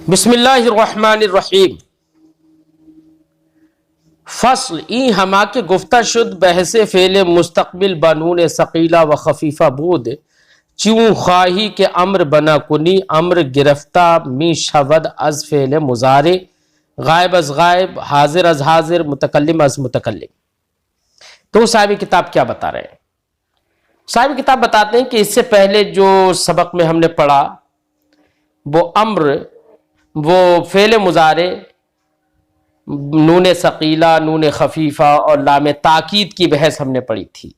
बिस्मिल्लाहिर्रहमानिर्रहीम। फसल ई हमा के गुफ्ता शुद बहसे फेले मुस्तकबिल बनून सकीला व खफीफा बूद चूँ ख्वाही के अम्र बना कुनी अम्र गिरफ्ता मी शवद अज फेले मुजारे गायब अज गायब हाजिर अज हाजिर मुतकल्लिम अज मुतकल्लिम। तो साहिब किताब क्या बता रहे हैं? साहिब किताब बताते हैं कि इससे पहले जो सबक में हमने पढ़ा वो अम्र, वो फेले मुजारे, नून सकीला, नून खफीफा और लाम ताकीद की बहस हमने पढ़ी थी।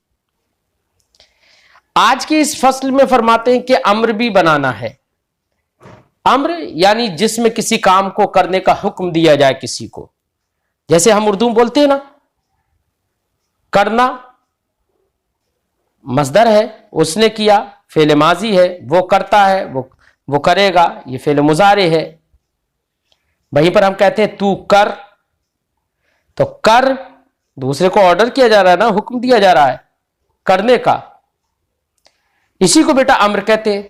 आज की इस फसल में फरमाते हैं कि अम्र भी बनाना है। अम्र यानी जिसमें किसी काम को करने का हुक्म दिया जाए किसी को, जैसे हम उर्दू में बोलते हैं ना, करना मसदर है, उसने किया, फेले माजी है, वो करता है, वो करेगा, ये फेले मुजारे है। वहीं पर हम कहते हैं तू कर, तो कर दूसरे को ऑर्डर किया जा रहा है ना, हुक्म दिया जा रहा है करने का, इसी को बेटा अम्र कहते हैं।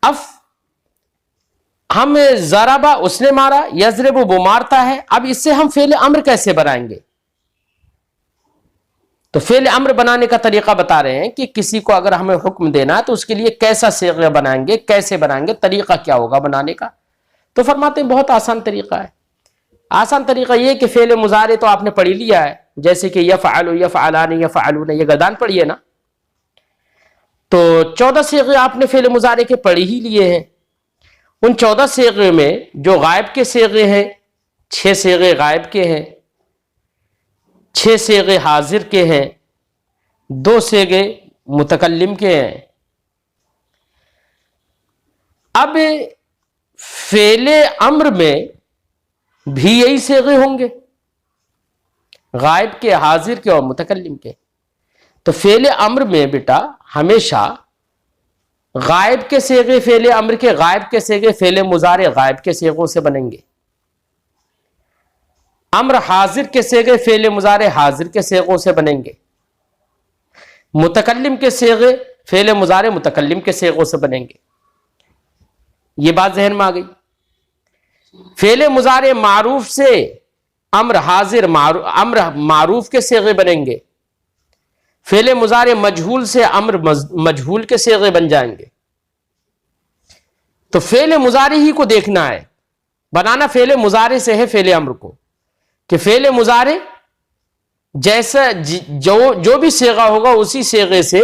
अब हम जराबा उसने मारा, यजरबु वो मारता है, अब इससे हम फेले अम्र कैसे बनाएंगे? तो फेले अम्र बनाने का तरीका बता रहे हैं कि किसी को अगर हमें हुक्म देना है तो उसके लिए कैसा सीग़ा बनाएंगे, कैसे बनाएंगे, तरीका क्या होगा बनाने का? तो फरमाते हैं बहुत आसान तरीका है। आसान तरीका यह कि फेले मुजारे तो आपने पढ़ लिया है, जैसे कि यफ़अलु, यफ़अलानि, यफ़अलून, ये गर्दान पढ़ी है ना, तो 14 सीग़े आपने फेले मुजारे के पढ़ ही लिए हैं। उन 14 सीग़े में जो गायब के सीग़े हैं, 6 सीग़े गायब के हैं, 6 सीग़े हाजिर के हैं, 2 सीग़े मुतकल्लिम के हैं। अब फेले अम्र में भी यही सीग़े होंगे, गायब के, हाजिर के और मुतकल्लिम के। तो फेले अम्र में बेटा हमेशा गायब के सीग़े फेले अम्र के, गायब के सीग़े फेले मुजारे गायब के सीग़ों से बनेंगे। अम्र हाजिर के सीग़े फेले मुजारे हाजिर के सीग़ों से बनेंगे। मुतकल्लिम के सीग़े फेले मुजारे मुतकल्लिम के सीग़ों से बनेंगे। ये बात जहन में आ गई। फेले मुजारे मारूफ से अम्र हाजिर अम्र मारूफ के सीग़े बनेंगे। फेले मुजारे मजहूल से अम्र मजहूल के सीग़े बन जाएंगे। तो फेले मुजारे ही को देखना है, बनाना फेले मुजारे से है फेले अम्र को, कि फेले मुजारे जैसा जो भी सीग़ा होगा उसी सीग़े से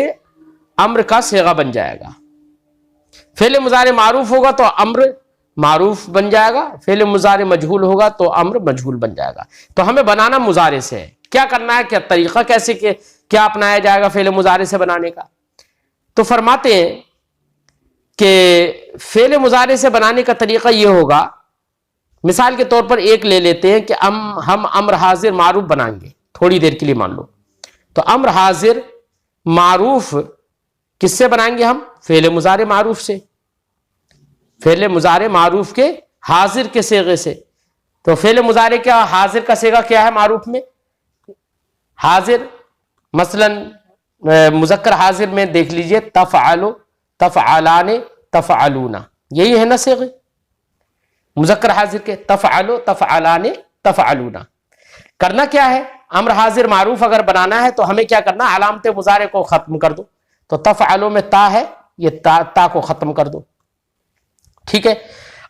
अम्र का सीग़ा बन जाएगा। फेले मुजारे मारूफ होगा तो अम्र मारूफ बन जाएगा, फेले मुजारे मजहूल होगा तो अम्र मजहूल बन जाएगा। तो हमें बनाना मुजारे से है। क्या करना है, क्या तरीका, कैसे क्या अपनाया जाएगा फेले मुजारे से बनाने का? तो फरमाते हैं कि फेले मुजारे से बनाने का तरीका यह होगा, मिसाल के तौर पर एक ले लेते हैं कि हम अम्र हाजिर मारूफ बनाएंगे, थोड़ी देर के लिए मान लो। तो अम्र हाजिर मारूफ किससे बनाएंगे हम? फेले मुजारे मारूफ से, फेले मुजारे मारूफ के हाजिर के सीग़े से। तो फेले मुजारे क्या, हाजिर का सीग़ा क्या है मारूफ में? हाजिर मसलन मुज़क्कर हाजिर में देख लीजिए, तफ़अलु, तफ़अलाने, तफ़अलूना, यही है ना सीग़े मुज़क्कर हाजिर के, तफ़अलु, तफ़अलाने, तफ़अलूना। करना क्या है? अम्र हाजिर मारूफ अगर बनाना है तो हमें क्या करना? अलामत मुजारे को खत्म कर दो। तो तफ़अलु में ता है, ये ता को खत्म कर दो, ठीक है।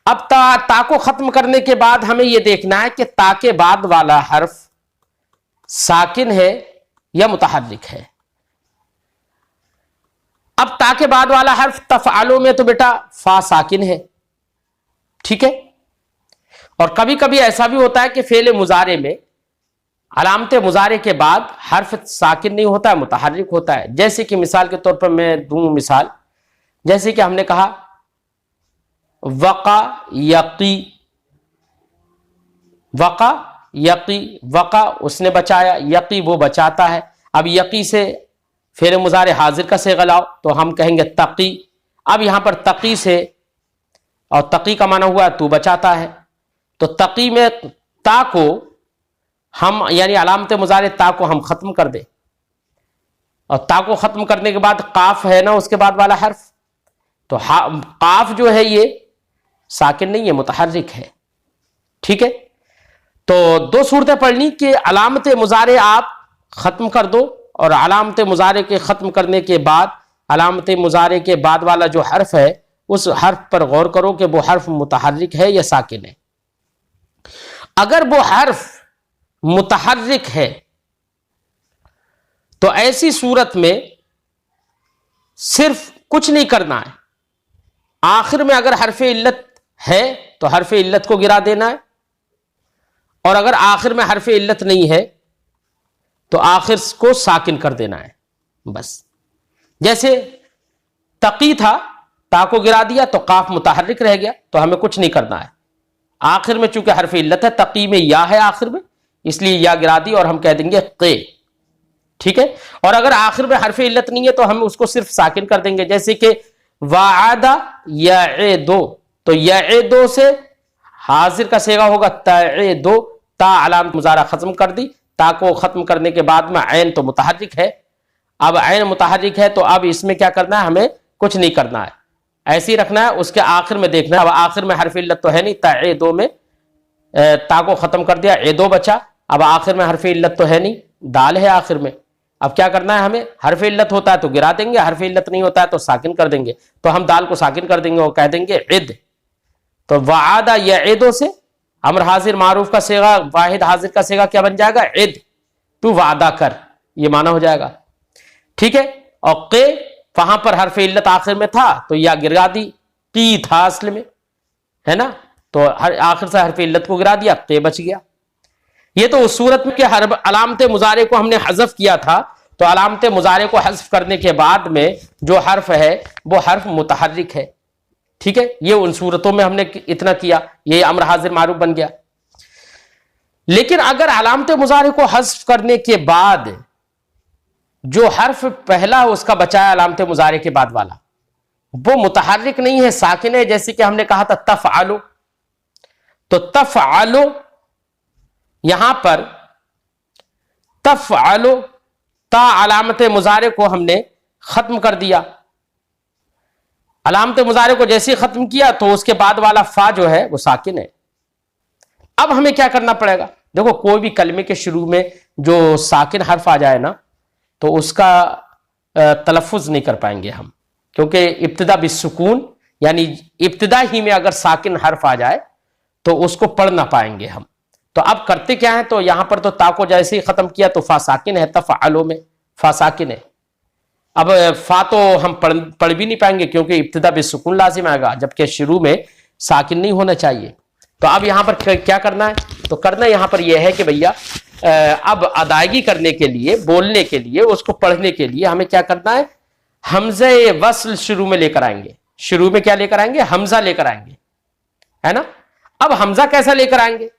अब ता को खत्म करने के बाद हमें यह देखना है कि ता के बाद वाला हर्फ साकिन है या मुतहर्रिक है। अब ता के बाद वाला हर्फ तफ़अलु में तो बेटा फा साकिन है, ठीक है। और कभी कभी ऐसा भी होता है कि फेले मुजारे में अलामत मुजारे के बाद हर्फ साकिन नहीं होता है, मुतहर्रिक होता है। जैसे कि मिसाल के तौर पर मैं दूं मिसाल, जैसे कि हमने कहा वक़ा यक़ी, वक़ा यक़ी, वक़ा उसने बचाया, यक़ी वो बचाता है। अब यक़ी से फेले मुजारे हाजिर का सीग़ा लाओ तो हम कहेंगे तक़ी। अब यहां पर तक़ी से, और तक़ी का माना हुआ तू बचाता है, तो तक़ी में ता को हम यानी अलामत मुजारे ता को हम खत्म कर दे, और ता को खत्म करने के बाद काफ है ना उसके बाद वाला हर्फ, तो काफ जो है ये साकिन नहीं है, मुतहर्रिक है। ठीक है, तो दो सूरतें पढ़नी कि अलामत मुजारे आप खत्म कर दो, और अलामत मुजारे के खत्म करने के बाद अलामत मुजारे के बाद वाला जो हर्फ है उस हर्फ पर गौर करो कि वो हर्फ मुतहर्रिक है या साकिन है। अगर वो हर्फ मुतहर्रिक है तो ऐसी सूरत में सिर्फ कुछ नहीं करना है, आखिर में अगर हर्फ इल्लत है तो हर्फ इल्लत को गिरा देना है, और अगर आखिर में हर्फ इल्लत नहीं है तो आखिर को साकिन कर देना है बस। जैसे तकी था, ता को गिरा दिया तो काफ मुतहर्रिक रह गया, तो हमें कुछ नहीं करना है। आखिर में चूंकि हर्फ इल्लत है, तकी में या है आखिर में, इसलिए या गिरा दी और हम कह देंगे क़े। ठीक है, और अगर आखिर में हर्फ इल्लत नहीं है तो हम उसको सिर्फ साकिन कर देंगे। जैसे कि वादा यअदो, तो यअदो से हाजिर का सेगा होगा तअदो, ता अलामत मुजारा खत्म कर दी, ता को खत्म करने के बाद में ऐन तो मुतहर्रिक है। अब ऐन मुतहर्रिक है तो अब इसमें क्या करना है, हमें कुछ नहीं करना है, ऐसे ही रखना है। उसके आखिर में देखना है, अब आखिर में हर्फ इल्लत तो है नहीं, तअदो में ता को खत्म कर दिया, एदो बचा। अब आखिर में हर्फ इल्लत तो है नहीं, दाल है आखिर में। अब क्या करना है हमें, हर्फ इल्लत होता है तो गिरा देंगे, हर्फ इल्लत नहीं होता है तो साकिन कर देंगे। तो हम दाल को साकिन कर देंगे और कह देंगे इद। तो वादा यअदो से अम्र हाजिर मारूफ का सेगा, वाहिद हाजिर का सेगा क्या बन जाएगा, इद, तू वादा कर, ये माना हो जाएगा। ठीक है, और के वहां पर हर्फ इल्लत आखिर में था तो या गिरा दी, की था असल में, है ना, तो आखिर से हर्फ इल्लत को गिरा दिया, के बच गया। ये तो उस सूरत में कि हर अलामत मुजारे को हमने हज़फ किया था, तो अलामत मुजारे को हज़फ करने के बाद में जो हर्फ है वो हर्फ मुतहर्रिक है। ठीक है, ये उन सूरतों में हमने इतना किया, ये अम्र हाजिर मारूफ बन गया। लेकिन अगर अलामत मुजारे को हज़फ करने के बाद जो हर्फ पहला उसका बचाया अलामत मुजारे के बाद वाला, वो मुतहर्रिक नहीं है, साकिन है। जैसे कि हमने कहा था तफ़अलु, तो तफ़अलु यहां पर तफ़अलु ता अलामत मुजारे को हमने खत्म कर दिया। अलामत मुजारे को जैसे ही खत्म किया तो उसके बाद वाला फा जो है वो साकिन है। अब हमें क्या करना पड़ेगा, देखो कोई भी कलमे के शुरू में जो साकिन हर्फ आ जाए ना तो उसका तलफ़ुज़ नहीं कर पाएंगे हम, क्योंकि इब्तिदा बिस्सुकून, यानी इब्तिदा ही में अगर साकिन हर्फ आ जाए तो उसको पढ़ ना पाएंगे हम। तो अब करते क्या है, तो यहां पर तो ता को जैसे ही खत्म किया तो फा साकिन है, तफ़अलु में फा साकिन है। अब फा तो हम पढ़ भी नहीं पाएंगे क्योंकि इब्तिदा बिस्सुकून लाजिम आएगा, जबकि शुरू में साकिन नहीं होना चाहिए। तो अब यहां पर क्या करना है, तो करना यहां पर यह है कि भैया अब अदायगी करने के लिए, बोलने के लिए, उसको पढ़ने के लिए हमें क्या करना है, हमज़े वस्ल शुरू में लेकर आएंगे। शुरू में क्या लेकर आएंगे, हमजा लेकर आएंगे, है ना। अब हमजा कैसा लेकर आएंगे,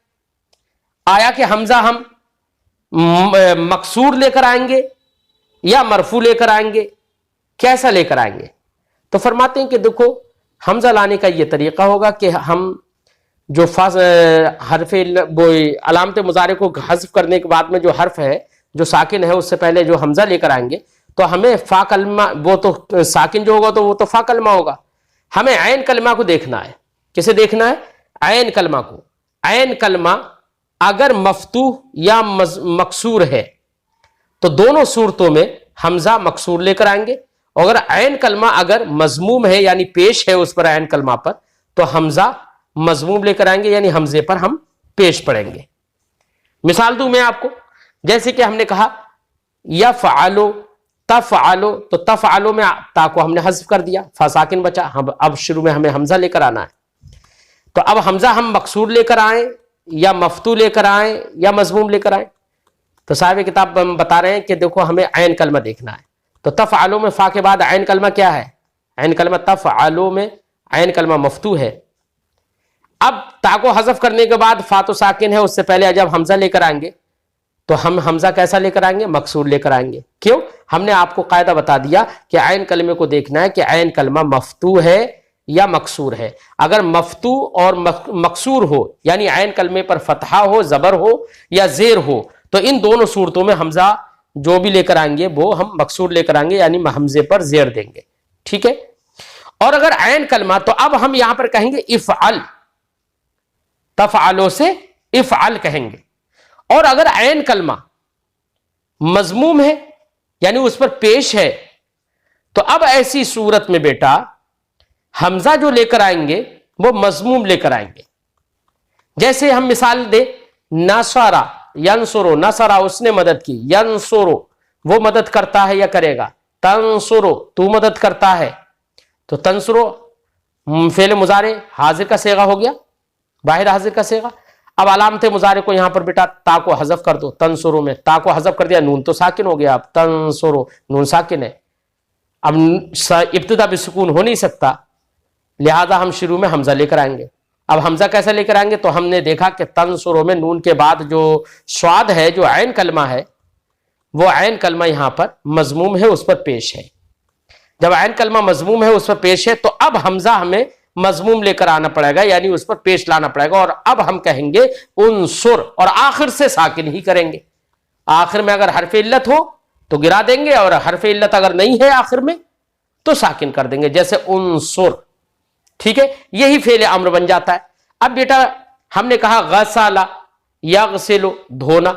आया कि हमजा हम मकसूर लेकर आएंगे या मरफू लेकर आएंगे, कैसा लेकर आएंगे। तो फरमाते हैं कि देखो हमजा लाने का यह तरीका होगा कि हम जो हर्फ वो अलामत मुजारे को हज़फ करने के बाद में जो हर्फ है जो साकिन है उससे पहले जो हमजा लेकर आएंगे तो हमें फा कलमा, वो तो साकिन जो होगा तो वो तो फा कलमा होगा। हमें ऐन कलमा को देखना है। किसे देखना है, ऐन कलमा को। ऐन कलमा अगर मफ्तूह या मकसूर है तो दोनों सूरतों में हमजा मकसूर लेकर आएंगे, और अगर ऐन कलमा अगर मजमूम है यानी पेश है उस पर ऐन कलमा पर तो हमजा मजमूम लेकर आएंगे, यानी हमजे पर हम पेश पढ़ेंगे। मिसाल दूं मैं आपको, जैसे कि हमने कहा या फ़अलो तफ़अलो, तो तफ़अलो में ता को हमने हज़फ कर दिया, फा साकिन बचा। अब शुरू में हमें हमजा लेकर आना है। तो अब हमजा हम मकसूर लेकर आए या मफ्तू लेकर आए या मजमूम लेकर आए, तो साहिब किताब हम बता रहे हैं कि देखो हमें ऐन कलमा देखना है। तो तफ़अलो में फा के बाद ऐन कलमा क्या है, ऐन कलमा तफ़अलो में ऐन कलमा मफ्तू है। अब ता को हज़फ करने के बाद फा तो साकिन है, उससे पहले जब हमजा लेकर आएंगे तो हम हमजा कैसा लेकर आएंगे, मकसूर लेकर आएंगे। क्यों, हमने आपको कायदा बता दिया कि ऐन कलमे को देखना है कि ऐन कलमा मफ्तू है या मकसूर है। अगर मफ्तू और मकसूर हो यानी ऐन कलमे पर फतहा हो, जबर हो या जेर हो, तो इन दोनों सूरतों में हमजा जो भी लेकर आएंगे वो हम मकसूर लेकर आएंगे, यानी हमजे पर जेर देंगे। ठीक है, और अगर ऐन कलमा तो अब हम यहां पर कहेंगे इफ़अल, तफ़अलो से इफ़अल कहेंगे। और अगर ऐन कलमा मजमूम है यानी उस पर पेश है, तो अब ऐसी सूरत में बेटा हमजा जो लेकर आएंगे वो मजमूम लेकर आएंगे। जैसे हम मिसाल दे, नसरा यंसुरो, नसरा उसने मदद की, यंसुरो वो मदद करता है या करेगा, तंसुरो तू मदद करता है, तो तंसुरो फेल मुजारे हाजिर का सेगा हो गया, वाहिद हाजिर का सेगा। अब अलामत मुजारे को यहां पर बेटा ता को हजफ कर दो, तंसुरो में ता को हजफ कर दिया, नून तो साकिन हो गया, अब तंसुरो नून साकिन है, अब इब्तिदा बिसुकून हो नहीं सकता, लिहाजा हम शुरू में हमजा लेकर आएंगे। अब हमजा कैसे लेकर आएंगे, तो हमने देखा कि तंसुरो में नून के बाद जो स्वाद है, जो ऐन कलमा है, वो ऐन कलमा यहां पर मजमूम है, उस पर पेश है। जब ऐन कलमा मजमूम है, उस पर पेश है, तो अब हमजा हमें मजमूम लेकर आना पड़ेगा, यानी उस पर पेश लाना पड़ेगा। और अब हम कहेंगे उनसुर, और आखिर से साकिन ही करेंगे। आखिर में अगर हरफ इल्लत हो तो गिरा देंगे, और हरफ इल्लत अगर नहीं है आखिर में तो साकिन कर देंगे, जैसे उनसुर। ठीक है, यही फेल अम्र बन जाता है। अब बेटा हमने कहा गसाला यगसिलु धोना,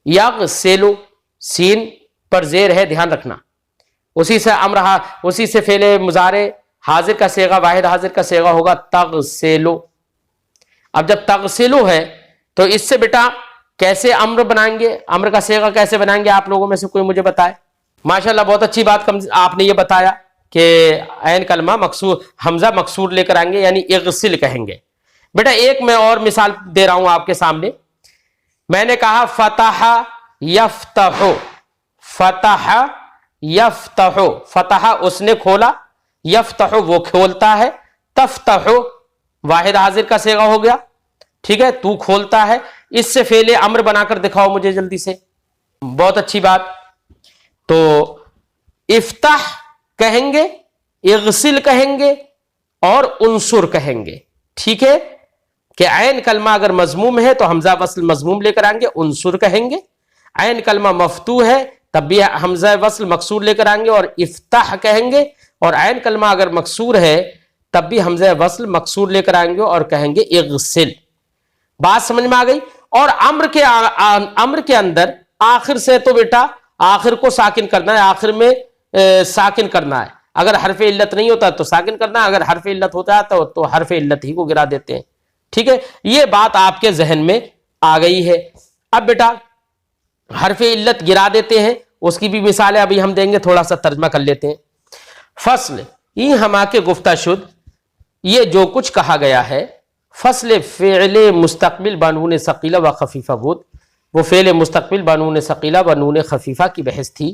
यगसिलु सीन पर जेर है, ध्यान रखना, उसी से अम्र, उसी से फेल मुजारे हाजिर का सेगा, वाहिद हाजिर का सेगा होगा तगसिलु। अब जब तगसिलु है तो इससे बेटा कैसे अम्र बनाएंगे, अम्र का सेगा कैसे बनाएंगे, आप लोगों में से कोई मुझे बताए। माशाल्लाह बहुत अच्छी बात आपने ये बताया कि ऐन कलमा मकसूर, हमजा मकसूर लेकर आएंगे, यानी इगसिल कहेंगे। बेटा एक मैं और मिसाल दे रहा हूं आपके सामने। मैंने कहा फतह यफ्तहु, फतह यफ्तहु, फतह उसने खोला, यफ्तहु वो खोलता है, तफ्तहु वाहिद हाजिर का सेगा हो गया। ठीक है, तू खोलता है, इससे फेले अम्र बनाकर दिखाओ मुझे जल्दी से। बहुत अच्छी बात। तो इफ्ताह कहेंगे, इगसिल कहेंगे और उनसुर कहेंगे। ठीक है, कि ऐन कलमा अगर मजमूम है तो हमजा वस्ल मजमूम लेकर आएंगे, उनसुर कहेंगे। ऐन कलमा मफ्तू है तब भी हमजा वस्ल मकसूर लेकर आएंगे और इफ्ताह कहेंगे। और ऐन कलमा अगर मकसूर है तब भी हमजा वस्ल मकसूर लेकर आएंगे और कहेंगे इगसिल। बात समझ में आ गई। और अम्र के अंदर आखिर से तो बेटा आखिर को साकिन करना है, आखिर में साकिन करना है। अगर हरफ इल्लत नहीं होता तो साकिन करना है, अगर हरफ इल्लत होता है तो हरफ इल्लत ही को गिरा देते हैं। ठीक है, ये बात आपके जहन में आ गई है। अब बेटा हरफ इल्लत गिरा देते हैं, उसकी भी मिसाल है अभी हम देंगे, थोड़ा सा तर्जमा कर लेते हैं। फसल ई हमा के गुफ्ताशुद, ये जो कुछ कहा गया है, फसल फ़ेल मुस्तक़बिल बनून सकीला व खफीफ़ा बुद, वो फ़ेल मुस्तक़बिल बनून सकीला व नून खफीफ़ा की बहस थी।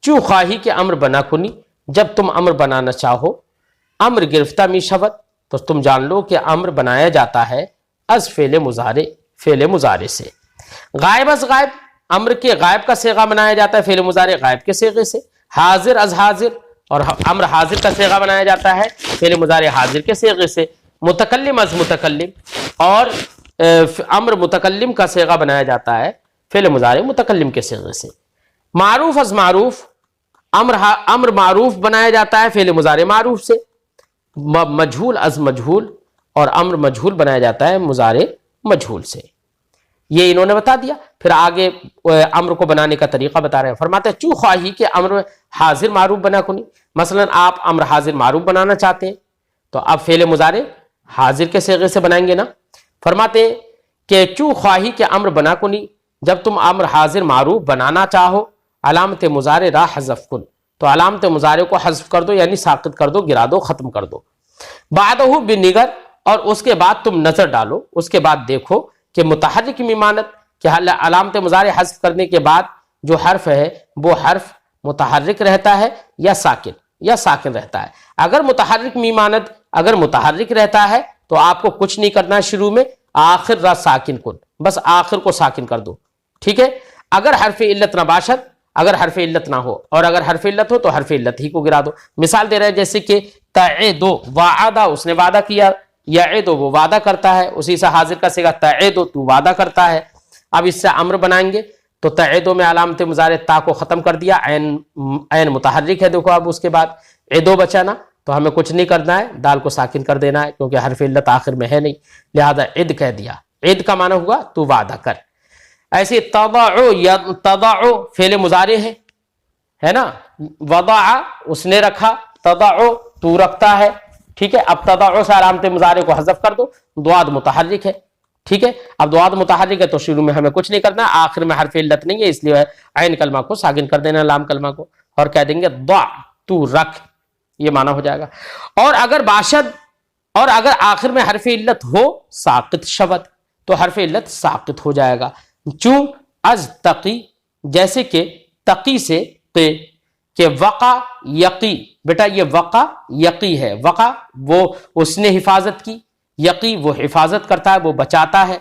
चू ख्वाही के अम्र बना कुनी, जब तुम अम्र बनाना चाहो, अम्र गिरफ्ता मी शबत, तो तुम जान लो कि अम्र बनाया जाता है अज फ़ेल मुजारे, फ़ेल मुजारे से। गायब अज गायब, अम्र के गायब का सेगा बनाया जाता है फ़ेल मुजारे गायब के सेगे से। हाजिर अज हाजिर, और अम्र हाजिर का सेगा बनाया जाता है फ़ेल मुजारे हाजिर के सेगे से। मुतकल्लिम अज मुतकल्लिम, और अम्र मुतकल्लिम का सेगा बनाया जाता है फ़ेल मुजारे मुतकल्लिम के सेगे से। मारूफ अज मारूफ, अम्र मारूफ बनाया जाता है फ़ेल मुजारे मारूफ से। मजहूल अज मजहूल, और अम्र मजहूल बनाया जाता है मुजारे मजहूल से। ये इन्होंने बता दिया। फिर आगे अम्र को बनाने का तरीका बता रहे हैं। फरमाते हैं चू ख्वाही के अम्र हाजिर मारूफ बना कुनी, मसलन आप अम्र हाजिर मारूफ बनाना चाहते हैं तो आप फ़ेल मुजारे हाजिर के सेगे से बनाएंगे ना। फरमाते हैं कि चू ख्वाही के अम्र बना कुनी, जब तुम अम्र हाजिर मारूफ बनाना चाहो, अलामत मुजारे रा हज़फ कुन, तो अलामत मुजारे को हज़फ कर दो, यानी साकित कर दो, गिरा दो, ख़त्म कर दो। बादहु बिनिगर, और उसके बाद तुम नज़र डालो, उसके बाद देखो कि मुतहर्रिक की मीमानत, कि अलामत मुजारे हज़फ करने के बाद जो हर्फ है वो हर्फ मुतहर्रिक रहता है या साकिन रहता है। अगर मुतहर्रिक मीमानत, अगर मुतहर्रिक रहता है तो आपको कुछ नहीं करना है, शुरू में आखिर रा साकिन कुन, बस आखिर को साकिन कर दो। ठीक है, अगर हर्फ इल्लत नबाशत, अगर हर्फ इल्लत ना हो, और अगर हर्फ इल्लत हो तो हर्फ इल्लत ही को गिरा दो। मिसाल दे रहे हैं जैसे कि तएदो, वादा उसने वादा किया, यएदो वो वादा करता है, उसी से हाजिर का सेगा तएदो तू वादा करता है। अब इससे अम्र बनाएंगे तो तएदो में अलामत मुजारे ता को खत्म कर दिया, ऐन मुतहर्रिक है, देखो अब उसके बाद एदो बचा ना, तो हमें कुछ नहीं करना है, दाल को साकिन कर देना है, क्योंकि हर्फ इल्लत आखिर में है नहीं, लिहाजा इद कह दिया। इद का माना हुआ तू वादा कर। ऐसे तदाउ फेले मुजारे है ना, वदा उसने रखा, तदाउ तू रखता है, ठीक है। अब तदाउ से अलामत मुजारे को हज़फ कर दो, दुआद मुतहर्रिक है, ठीक है। अब दुआद मुतहर्रिक है तो शुरू में हमें कुछ नहीं करना, आखिर में हर्फ इल्लत नहीं है, इसलिए ऐन कलमा को साकिन कर देना, लाम कलमा को, और कह देंगे दा तू रख, ये माना हो जाएगा। और अगर बाशद और अगर आखिर में हर्फ इल्लत हो साकित शब्द, तो हर्फ इल्लत साकित हो जाएगा। चू अज तकी, जैसे कि तकी से के वक़ा यकी, बेटा ये वक़ा यकी है, वक़ा वो उसने हिफाजत की, यकी वो हिफाजत करता है, वो बचाता है,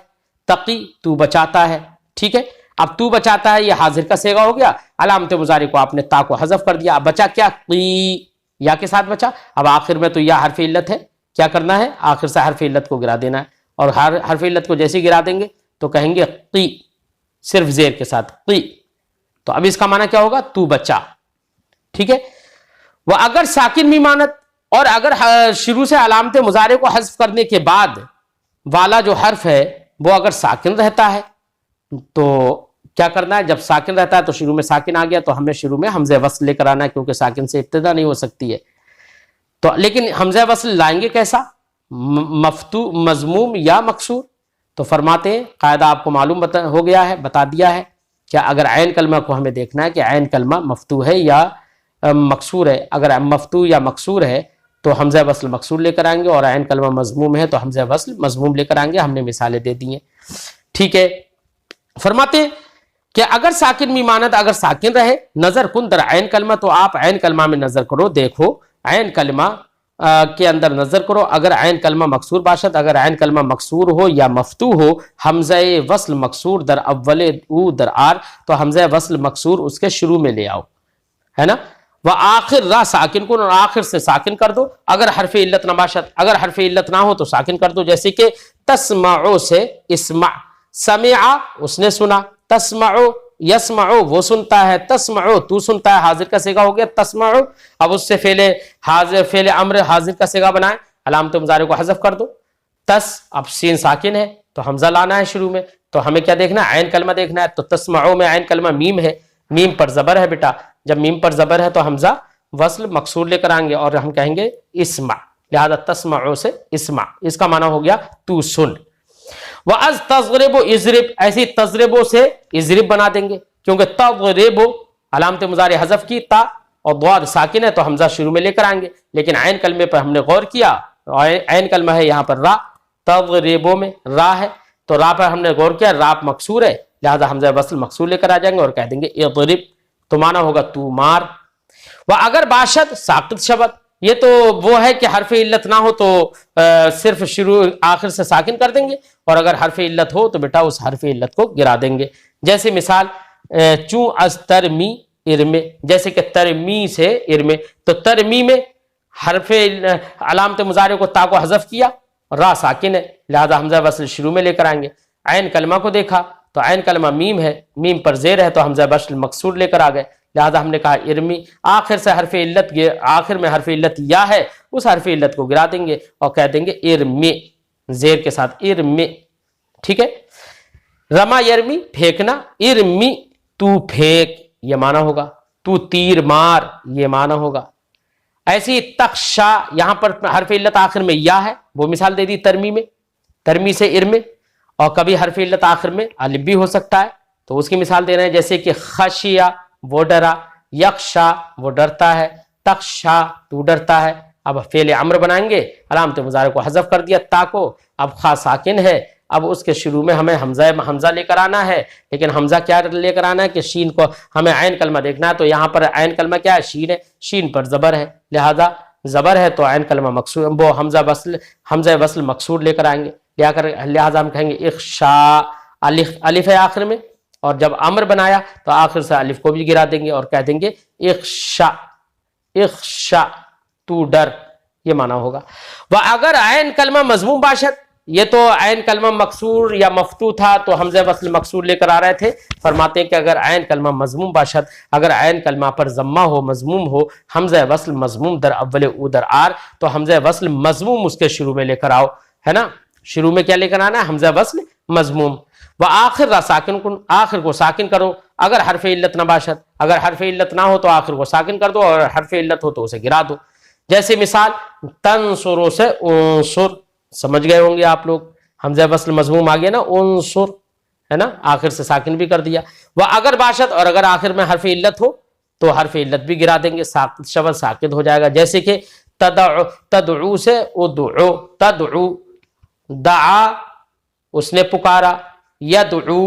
तकी तू बचाता है, ठीक है। अब तू बचाता है ये हाजिर का सेगा हो गया, अलामत मुजारे को आपने ता को हज़फ कर दिया, अब बचा क्या, की, या के साथ बचा। अब आखिर में तो या हर्फ इल्लत है, क्या करना है, आखिर से हर्फ इल्लत को गिरा देना है, और हर्फ इल्लत को जैसे गिरा देंगे तो कहेंगे की, सिर्फ जेर के साथ की। तो अब इसका माना क्या होगा, तू बचा, ठीक है। वह अगर साकिन मीमानत, और अगर शुरू से अलामत मुजारे को हज़फ करने के बाद वाला जो हर्फ है वो अगर साकिन रहता है तो क्या करना है, जब साकिन रहता है तो शुरू में साकिन आ गया तो हमें शुरू में हमज़े वस्ल लेकर आना है, क्योंकि साकिन से इब्तिदा नहीं हो सकती है। तो लेकिन हमज़े वस्ल लाएंगे कैसा, मफ्तू मजमूम या मकसूर। तो फरमाते हैं कायदा आपको मालूम हो गया है, बता दिया है। क्या अगर ऐन कलमा को हमें देखना है कि ऐन कलमा मफ्तू है या मकसूर है, अगर मफ्तू या मकसूर है तो हमज़ा वस्ल मकसूर लेकर आएंगे, और ऐन कलमा मजमूम है तो हमज़ा वस्ल मजमूम लेकर आएंगे। हमने मिसालें दे दी हैं, ठीक है। फरमाते कि अगर साकिन मीमानत, अगर साकिन रहे, नजर कुन दर ऐन कलमा, तो आप ऐन कलमा में नजर करो, देखो ऐन कलमा के अंदर नजर करो। अगर ऐन कलमा मकसूर बाशत, अगर ऐन कलमा मकसूर हो या मफ्तू हो, हमज़ा वस्ल मकसूर दर अव्वल ऊ दर आर, तो हमज़ा वस्ल मकसूर उसके शुरू में ले आओ, है ना। वह आखिर रा साकिन को, और आखिर से साकिन कर दो। अगर हर्फ इल्लत न बाशत, अगर हर्फ इल्लत ना हो तो साकिन कर दो, जैसे कि तस्माओ से इस्मा, समिआ उसने सुना, तस्माओ यस्माओ वो सुनता है, तस्माओ तू सुनता है, हाजिर का सेगा हो गया तस्माओ। अब उससे फेले हाजिर, फेले अम्र हाजिर का सेगा बनाए, अलामत मुजारे को हज़फ कर दो। तस, अब सीन साकिन है तो हमजा लाना है शुरू में, तो हमें क्या देखना है, ऐन कलमा देखना है। तो तस्माओ में ऐन कलमा मीम है, मीम पर जबर है बेटा, जब मीम पर जबर है तो हमजा वस्ल मकसूर लेकर आएंगे और हम कहेंगे इस्मा, लिहाजा तस्माओ से इस्मा, इसका माना हो गया तू सुन। वह अज तज़रिबो इज़रिब, ऐसी तज़रिबो से इज़रिब बना देंगे, क्योंकि तज़रिबो अलामत मुजारे हज़फ की, ता और द्वाद साकिन है तो हमजा शुरू में लेकर आएंगे। लेकिन ऐन कलमे पर हमने गौर किया, ऐन कलमा है यहाँ पर रा, तज़रिबो में रा है तो रा पर हमने गौर किया, रा मकसूर है, लिहाजा हमजा वस्ल मकसूर लेकर आ जाएंगे और कह देंगे इज़रिब, तो माना होगा तू मार। वह अगर बाशद साकित शब्द, ये तो वो है कि हर्फ इल्लत ना हो तो सिर्फ शुरू आखिर से साकिन कर देंगे, और अगर हर्फ इल्लत हो तो बेटा उस हर्फ इल्लत को गिरा देंगे। जैसे मिसाल चू अज तरमी इरमे, जैसे कि तरमी से इरमे, तो तरमी में हर्फ अलामत मुजारे को ता को हज़फ किया, रा साकिन है, लिहाजा हमजा वस्ल शुरू में लेकर आएंगे। ऐन कलमा को देखा तो ऐन कलमा मीम है, मीम पर जेर है तो हमजा वस्ल मकसूर लेकर आ गए, लिहाजा हमने कहा इरमी। आखिर से हर्फ इल्लत, आखिर में हर्फ इल्लत या है, उस हर्फ इल्लत को गिरा देंगे और कह देंगे इरमे, जेर के साथ इरमे, ठीक है। रमा यरमी फेंकना, इरमी तू फेंक, ये माना होगा, तू तीर मार, ये माना होगा। ऐसी तख्शा, यहां पर हर्फ इल्लत आखिर में या है, वो मिसाल दे दी तरमी में, तरमी से इरमे, और कभी हर्फ इल्लत आखिर में अलिफ भी हो सकता है, तो उसकी मिसाल दे रहे हैं, जैसे कि खशिया वो डरा, यक्षा वो डरता है, तख्शा तू डरता है। अब फेले अम्र बनाएंगे, अलामत मुजारे को हज़फ कर दिया ता को, अब खा साकिन है, अब उसके शुरू में हमें हमजा लेकर आना है, लेकिन हमजा क्या लेकर आना है कि शीन को हमें ऐन कलमा देखना है, तो यहाँ पर ऐन कलमा क्या है, शीन है, शीन पर जबर है, लिहाजा जबर है तो ऐन कलमा मकसूर, वो हमजा वस्ल मकसूर लेकर आएंगे, लिहाजा हम कहेंगे इख्शा, अलिफ है आखिर में, और जब अम्र बनाया तो आखिर से अलिफ को भी गिरा देंगे और कह देंगे इख्शा, इख्शा तू डर, ये माना होगा। वह अगर ऐन कलमा मजमूम बाशत, ये तो ऐन कलमा मकसूर या मफ्तू था तो हमज़ा वस्ल मकसूर लेकर आ रहे थे। फरमाते हैं कि अगर ऐन कलमा मजमूम बाशद, अगर ऐन कलमा पर जम्मा हो, मजमूम हो, हमज़ा वस्ल मजमूम दर अव्वल ऊ दर आर, तो हमज़ा वस्ल मजमूम उसके शुरू में लेकर आओ, है ना। शुरू में क्या लेकर आना है? हमज़ा वस्ल मजमूम। व आखिर रा साकिन को, आखिर को साकिन करो अगर हरफ इल्लत ना बाशद, अगर हरफ इल्लत ना हो तो आखिर को साकिन कर दो, और हरफ इल्लत हो तो उसे गिरा दो। जैसे मिसाल तंसुरो से उनसुर, समझ गए होंगे आप लोग, हमज़ा वस्ल मजमूम आ गया ना, उनसुर, है ना, आखिर से साकिन भी कर दिया। वह अगर बाशद, और अगर आखिर में हरफ इल्लत हो तो हरफ इल्लत भी गिरा देंगे, शब्द साकिन हो जाएगा। जैसे कि तदउ से उदउ, तदउ, दआ उसने पुकारा, यदउ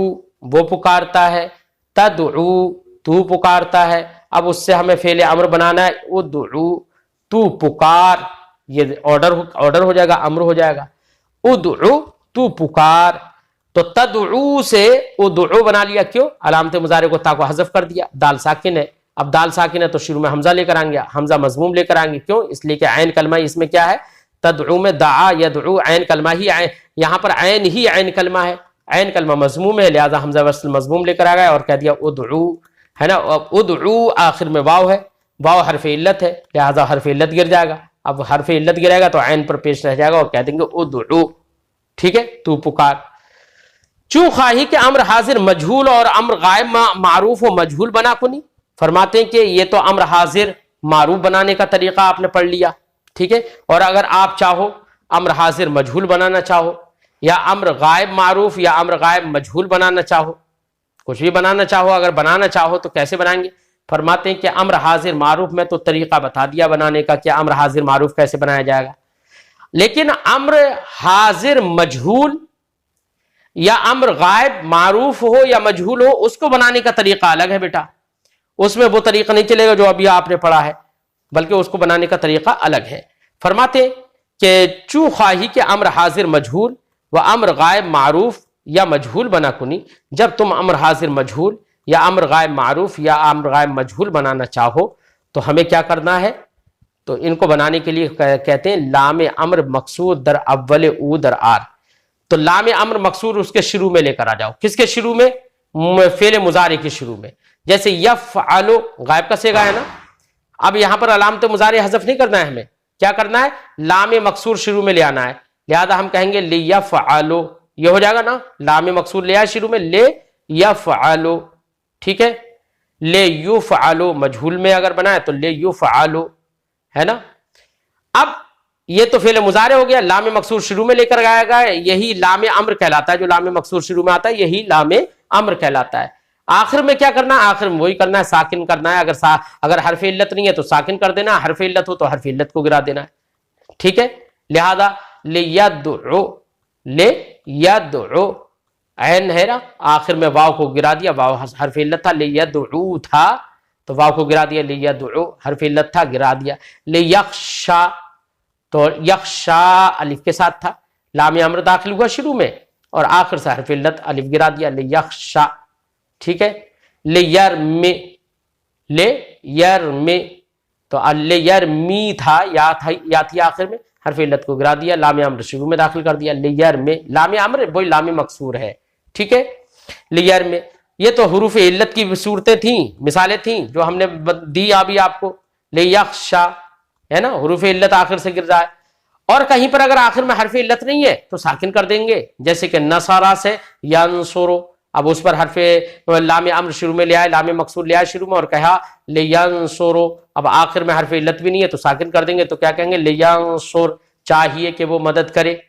वो पुकारता है, तदउ तू पुकारता है। अब उससे हमें फेल अम्र बनाना है, उदउ तू पुकार, ये ऑर्डर हो जाएगा, अम्र हो जाएगा। उदउ तू पुकार, तो तदउ से उदउ बना लिया, क्यों? अलामत मुजारे को ता को हज़फ कर दिया, दाल साकिन है। अब दाल साकिन है तो शुरू में हमजा लेकर आएंगे, हमजा मजमूम लेकर आएंगे, क्यों? इसलिए कि ऐन कलमा इसमें क्या है? तदउ में दआ यदउ, ऐन कलमा ही यहाँ पर ऐन ही ऐन कलमा है, ऐन कलमा मजमूम है, लिहाजा हमजा वस्ल मजमूम लेकर आ गया और कह दिया उदउ, है ना। उदउ आखिर में वाव है, वाव हरफ इल्लत है, लिहाजा हरफ इल्लत गिर जाएगा। अब हरफ इल्लत गिरेगा तो ऐन पर पेश रह जाएगा और कह देंगे उदउ, ठीक है, तू पुकार। चू खाही के अम्र हाजिर मजहूल और अम्र गायब मारूफ व मजहूल बना कुनी। फरमाते हैं कि ये तो अम्र हाजिर मारूफ बनाने का तरीका आपने पढ़ लिया, ठीक है। और अगर आप चाहो अम्र हाजिर मजहूल बनाना चाहो, या अम्र गायब मारूफ या अम्र गायब मजहूल बनाना चाहो, कुछ भी बनाना चाहो, अगर बनाना चाहो तो कैसे बनाएंगे? फरमाते हैं कि अम्र हाजिर मारूफ में तो तरीका बता दिया बनाने का, कि अम्र हाजिर मारूफ कैसे बनाया जाएगा। लेकिन अम्र हाजिर मजहूल या अम्र गायब मारूफ हो या मजहूल हो, उसको बनाने का तरीका अलग है बेटा। उसमें वो तरीका नहीं चलेगा जो अभी आपने पढ़ा है, बल्कि उसको बनाने का तरीका अलग है। फरमाते कि चू ख्वाही के अम्र हाजिर मजहूल व अम्र गायब मारूफ या मजहूल बना कुनी। जब तुम अम्र हाजिर मजहूल या अम्र गायब मारूफ या अम्र गायब मजहूल बनाना चाहो तो हमें क्या करना है? तो इनको बनाने के लिए कहते हैं लाम अम्र मकसूर दर अव्वल ऊ दर आर। तो लाम अम्र मकसूर उसके शुरू में लेकर आ जाओ। किसके शुरू में? फेल मुजारे के शुरू में। जैसे यफ़अलु गायब का सेगा है ना, अब यहां पर अलामत मुजारे हज़फ नहीं करना है, हमें क्या करना है? लाम मकसूर शुरू में ले आना है। लिहाजा हम कहेंगे ले यफ़अलु, ये हो जाएगा ना, लाम मकसूर ले आए शुरू में, ले यफ़अलु, ठीक है। ले युफ़अलु मजहूल में अगर बनाए तो ले युफ़अलु, है ना। अब ये तो फेल मुजारे हो गया, लाम मकसूर शुरू में लेकर आया गया, यही लाम अम्र कहलाता है। जो लाम मकसूर शुरू में आता है यही लाम अम्र कहलाता है। आखिर में क्या करना है? आखिर में वही करना है, साकिन करना है। अगर हरफ इल्लत नहीं है तो साकिन कर देना, हरफ इल्लत हो तो हरफ इल्लत को गिरा देना है, ठीक है। लिहाजा ले यदउ ऐन है ना, आखिर में वाव को गिरा दिया, वाव हरफ इल्लत था, ले यदउ था तो वाव को गिरा दिया, ले यदउ हरफ इल्लत था, गिरा दिया। ले यख्शा तो यख्शा अलिफ के साथ था, लाम अम्र दाखिल हुआ शुरू में और आखिर से हरफ इल्लत अलिफ गिरा दिया, ले यख्शा, ठीक है। ले यरमे तो ले यरमी था, या थी आखिर में, हरफ इल्लत को गिरा दिया, लाम अम्र शुरू में दाखिल कर दिया, ले यरमे, लाम अम्र वही लाम मकसूर है, ठीक है। ले यरमे, ये तो हुरूफ इल्लत की सूरतें थी, मिसालें थी जो हमने दी अभी आपको। ले यख्शा है ना, हुरूफ इल्लत आखिर से गिर जाए। और कहीं पर अगर आखिर में हरफ इल्लत नहीं है तो साकिन कर देंगे, जैसे कि नसारा से यंसुरु, अब उस पर हरफ लाम अम्र शुरू में ले आए, लाम मकसूर ले आए शुरू में और कहा ले यंसुरु, अब आखिर में हरफ इल्लत भी नहीं है तो साकिन कर देंगे, तो क्या कहेंगे? ले यंसुर, चाहिए कि वो मदद करे,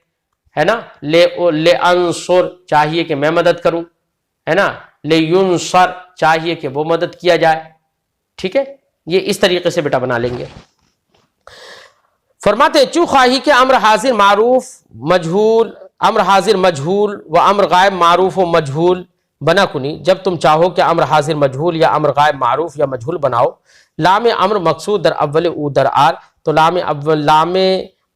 है ना। ले अंसुर, चाहिए कि मैं मदद करूं, है ना। ले युनसर, चाहिए कि वो मदद किया जाए, ठीक है। ये इस तरीके से बेटा बना लेंगे। फरमाते चू ख्वाही के अम्र हाजिर मारूफ मजहूल, अम्र हाजिर मजहूल व अम्र गायब मारूफ व मजहूल बना कुनी। जब तुम चाहो कि अम्र हाजिर मजहूल या अम्र गायब मारूफ या मजहूल बनाओ, लाम अम्र मकसूर दर अव्वल ऊ दर आर, तो लाम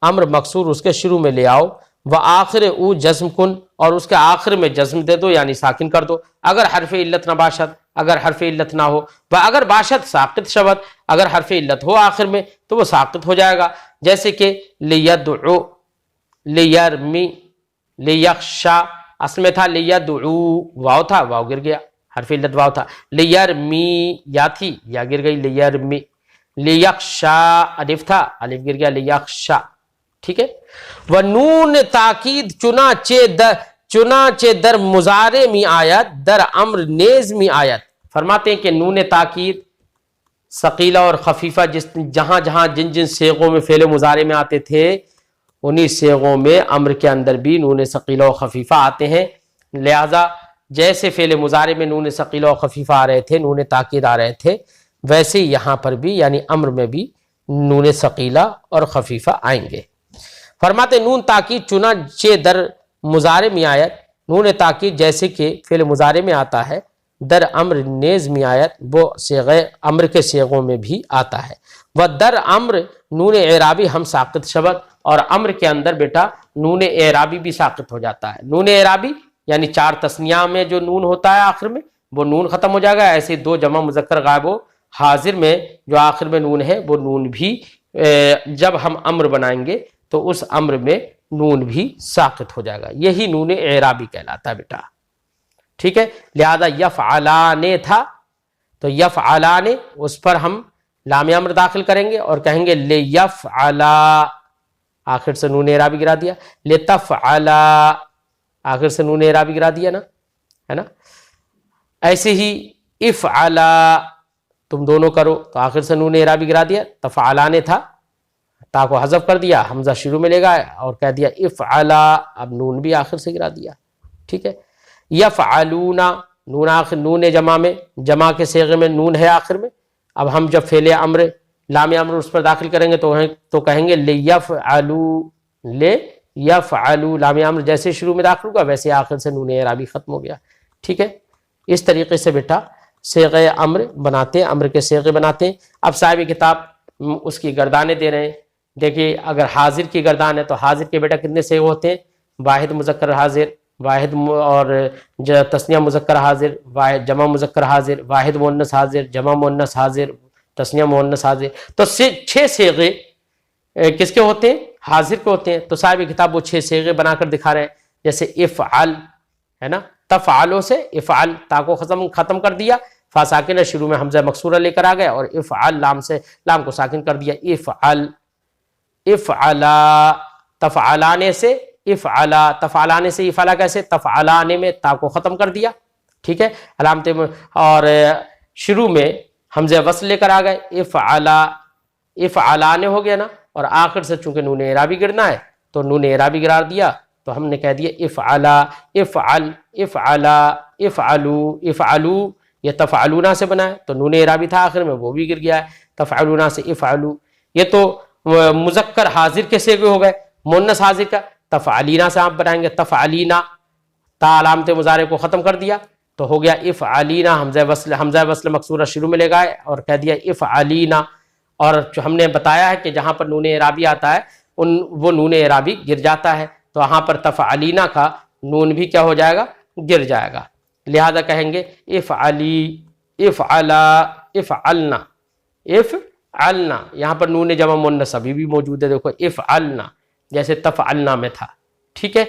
अम्र मकसूर उसके शुरू में ले आओ, व आखिर ऊ जज्म कुन, और उसके आखिर में जज्म दे दो, यानी साकिन कर दो। अगर हरफ इल्लत ना बाशद, अगर हरफ इल्लत ना हो, व अगर बाशद साकित शब्द, अगर हरफ इल्लत हो आखिर में तो वो साकित हो जाएगा। जैसे कि लियदउ, लियरमी, लियख्शा, असल में था लियदउ, वाव था, वाव गिर गया, हरफ इल्लत वाव था। लियरमी, या थी, या गिर गई, लियरमी। लियख्शा, अलिफ था, अलिफ गिर गया, लियख्शा। ठीक है। व नून ताकीद चुनाचे दर मुजारे में आयत, दर अम्र नेज में आयत। फरमाते हैं कि नून ताकीद सकीला और खफीफा जहां जहां जिन जिन सेगों में फेले मुजारे में आते थे, उन्हीं सेगों में अम्र के अंदर भी नून सकीला और खफीफा आते हैं। लिहाजा जैसे फेले मुजारे में नून सकीला और खफीफा आ रहे थे, नून ताकीद आ रहे थे, वैसे यहां पर भी यानी अम्र में भी नून सकीला और खफीफा आएंगे। फरमाते नून ताकीद चुनाचे दर मुजारे में आयत, नून ताकीद जैसे कि फेल मुजारे में आता है, दर अम्र नेज में आयत वो सेगे अम्र के सेगों में भी आता है। वह दर अम्र नून एराबी हम साकित शब्द, और अम्र के अंदर बेटा नून एराबी भी साकित हो जाता है। नून एराबी यानी चार तस्निया में जो नून होता है आखिर में, वो नून खत्म हो जाएगा। ऐसे दो जमा मुजक्कर गायब हाजिर में जो आखिर में नून है, वो नून भी जब हम अम्र बनाएंगे तो उस अम्र में नून भी साकित हो जाएगा। यही नून एराबी कहलाता है बेटा। ठीक है। लिहाजा यफ़अलाने था, तो यफ़अलाने उस पर हम लाम अम्र दाखिल करेंगे और कहेंगे ले यफ़अला, आखिर से नून एराबी गिरा दिया। ले तफ़अला, आखिर से नून एराबी गिरा दिया ना, है ना। ऐसे ही इफ़अला तुम दोनों करो, तो आखिर से नून एराबी गिरा दिया। तफ़अलाने था, ता को हज़फ कर दिया, हमजा शुरू में ले गए और कह दिया इफ़अला, अब नून भी आखिर से गिरा दिया। ठीक है। यफ़अलूना, नून आखिर, नून जमा में, जमा के सेगे में नून है आखिर में। अब हम जब फेले अम्र लाम अम्र उस पर दाखिल करेंगे तो कहेंगे ले यफ़अलू, ले यफ़अलू, लाम अम्र जैसे शुरू में दाखिल हुआ वैसे आखिर से नून एराबी खत्म हो गया। ठीक है। इस तरीके से बेटा सेगे अम्र बनाते हैं, अम्र के सेगे बनाते हैं। अब साहिब किताब उसकी गर्दाने दे रहे हैं। देखिए, अगर हाजिर की गर्दान है तो हाजिर के बेटा कितने सेगे होते हैं? वाहिद मुज़क्कर हाजिर, वाहिद और तस्निया मुज़क्कर हाजिर, वाहिद जमा मुज़क्कर हाजिर, वाहिद मुअन्नस हाजिर, जमा मुअन्नस हाजिर, तस्निया मुअन्नस हाजिर। तो 6 सेगे किसके होते हैं? हाजिर के होते हैं। तो साहिब किताब वो 6 सेगे बनाकर दिखा रहे हैं। जैसे इफ़अल है ना, तफ़अलो से इफ़अल, ता को खत्म कर दिया, फा साकिन शुरू में हमजा मकसूरा लेकर आ गया, और इफ़अल लाम से लाम को साकिन कर दिया। इफ़अल, इफ़अला, तफ़अलाने से इफ़अला, तफ़अलाने से इफ़अला कैसे? तफ़अलाने में ता को ख़त्म कर दिया। ठीक है। अलामत में और शुरू में हमज़े वस्ल लेकर आ गए, इफ़अला, इफ़अलाने हो गया ना, और आखिर से चूंकि नून एराबी गिरना है तो नून एराबी गिरा दिया, तो हमने कह दिया इफ़अला, इफ़अल, इफ़अला, इफ़अलू, इफ़अलू। ये तफ़अलूना से बना है तो नून एराबी था आखिर में, वो भी गिर गया है। तफ़अलूना से इफ़अलू। ये तो मुज़क्कर हाजिर के सेगे हो गए। मुअन्नस हाजिर का तफ़अलीना से आप बनाएंगे, तफ़अलीना, ता अलामत मुज़ारे को ख़त्म कर दिया तो हो गया इफ़अलीना, हमज़ा वस्ल मकसूरा शुरू में ले गए और कह दिया इफ़अलीना। और जो हमने बताया है कि जहाँ पर नून एराबी आता है वो नून एराबी गिर जाता है, तो वहाँ पर तफ़अलीना का नून भी क्या हो जाएगा? गिर जाएगा। लिहाजा कहेंगे इफ़अली, इफ़अला, इफ़अलना, इफ़अलना। यहाँ पर नून जमा मुअन्नस अभी भी मौजूद है, देखो इफ़अलना, जैसे तफ़अलना में था। ठीक है।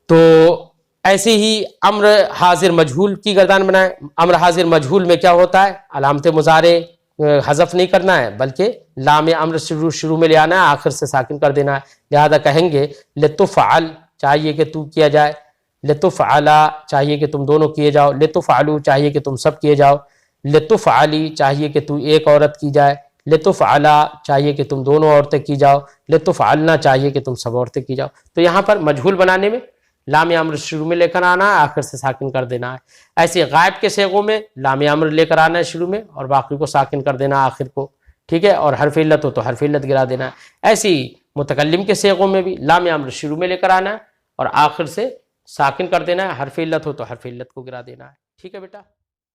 तो ऐसे ही अम्र हाजिर मजहूल की गर्दान बनाए। अम्र हाजिर मजहूल में क्या होता है? अलामत मुज़ारे हज़फ नहीं करना है, बल्कि लाम अम्र शुरू में ले आना है, आखिर से साकिन कर देना है। लिहाजा कहेंगे लितुफ़अल, चाहिए कि तू किया जाए, लितुफ़अला, चाहिए कि तुम दोनों किए जाओ, लितुफ़अलू, चाहिए कि तुम सब किए जाओ, लितुफ़अली, चाहिए कि तू एक औरत की जाए, लितुफ़अला, चाहिए कि तुम दोनों औरतें की जाओ, लितुफ़अलना, चाहिए कि तुम सब औरतें की जाओ। तो यहाँ पर मजहूल बनाने में लाम अम्र शुरू में लेकर आना है, आखिर से साकिन कर देना है। ऐसे गायब के सेगों में लाम अम्र लेकर आना है शुरू में और बाकी को साकिन कर देना आखिर को। ठीक है। और हरफ इल्लत हो तो हरफ इल्लत गिरा देना है। ऐसे ही मुतकल्लिम के सेगों में भी लाम अम्र शुरू में लेकर आना है और आखिर से साकिन कर देना है, हरफ इल्लत हो तो हरफ इल्लत को गिरा देना है। ठीक है बेटा।